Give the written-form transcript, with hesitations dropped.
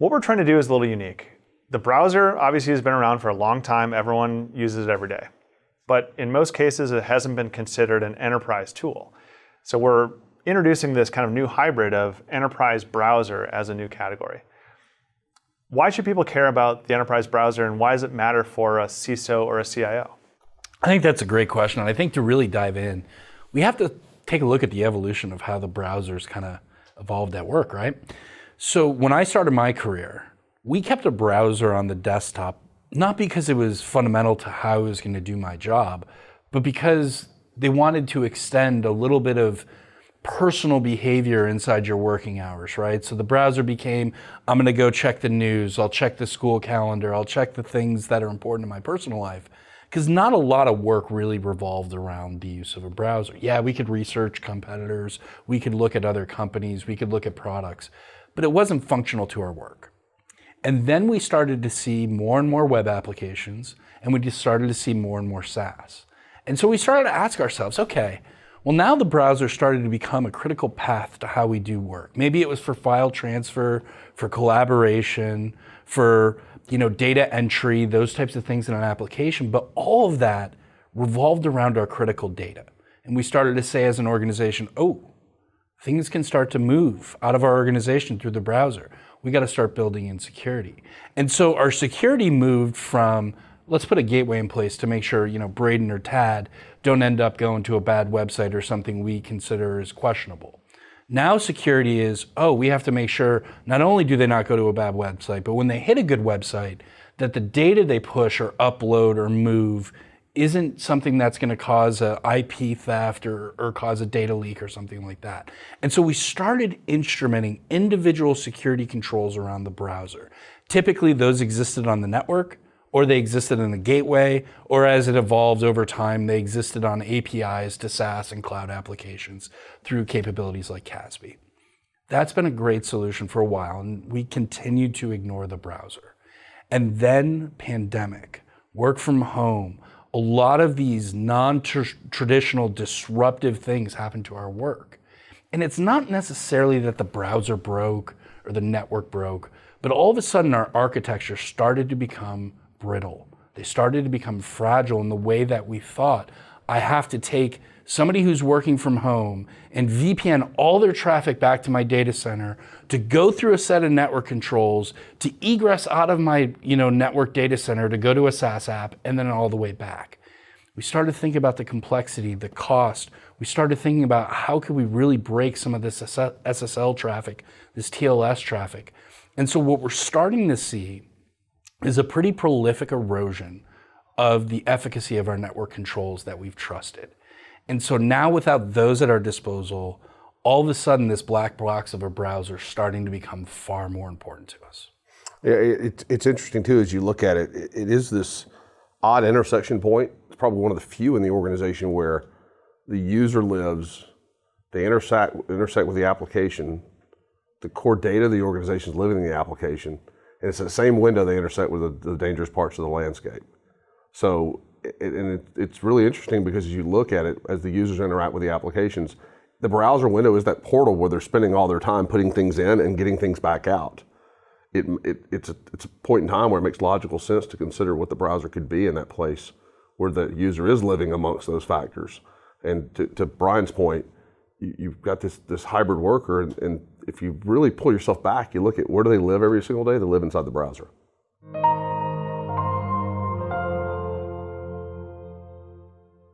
What we're trying to do is a little unique. The browser obviously has been around for a long time. Everyone uses it every day. But in most cases, it hasn't been considered an enterprise tool. So we're introducing this kind of new hybrid of enterprise browser as a new category. Why should people care about the enterprise browser, and why does it matter for a CISO or a CIO? I think that's a great question. And I think to really dive in, we have to take a look at the evolution of how the browsers kind of evolved at work, right? So when I started my career, we kept a browser on the desktop, not because it was fundamental to how I was going to do my job, but because they wanted to extend a little bit of personal behavior inside your working hours, right? So the browser became, I'm going to go check the news, I'll check the school calendar, I'll check the things that are important in my personal life. Because not a lot of work really revolved around the use of a browser. Yeah, we could research competitors, we could look at other companies, we could look at products, but it wasn't functional to our work. And then we started to see more and more web applications, and we just started to see more and more SaaS. And so we started to ask ourselves, okay, well, now the browser started to become a critical path to how we do work. Maybe it was for file transfer, for collaboration, for data entry, those types of things in an application, but all of that revolved around our critical data. And we started to say as an organization, oh, things can start to move out of our organization through the browser. We got to start building in security. And so our security moved from, let's put a gateway in place to make sure, Braden or Tad don't end up going to a bad website or something we consider as questionable. Now security is, we have to make sure not only do they not go to a bad website, but when they hit a good website, that the data they push or upload or move isn't something that's going to cause a IP theft or cause a data leak or something like that. And so we started instrumenting individual security controls around the browser. Typically those existed on the network, or they existed in the gateway, or as it evolved over time, they existed on APIs to SaaS and cloud applications through capabilities like CASB. That's been a great solution for a while, and we continued to ignore the browser. And then pandemic, work from home, a lot of these non-traditional disruptive things happened to our work. And it's not necessarily that the browser broke or the network broke, but all of a sudden our architecture started to become brittle. They started to become fragile in the way that we thought, I have to take somebody who's working from home and VPN all their traffic back to my data center to go through a set of network controls to egress out of my network data center to go to a SaaS app and then all the way back. We started thinking about the complexity, the cost. We started thinking about how could we really break some of this SSL traffic, this TLS traffic. And so what we're starting to see is a pretty prolific erosion of the efficacy of our network controls that we've trusted. And so now without those at our disposal, all of a sudden this black box of a browser is starting to become far more important to us. Yeah, it's interesting too, as you look at it, it is this odd intersection point. It's probably one of the few in the organization where the user lives, they intersect with the application, the core data of the organization is living in the application, and it's the same window they intersect with the dangerous parts of the landscape. So, it's really interesting because as you look at it, as the users interact with the applications, the browser window is that portal where they're spending all their time putting things in and getting things back out. It's a point in time where it makes logical sense to consider what the browser could be in that place where the user is living amongst those factors. And to Brian's point, you've got this hybrid worker, and if you really pull yourself back, you look at where do they live every single day? They live inside the browser.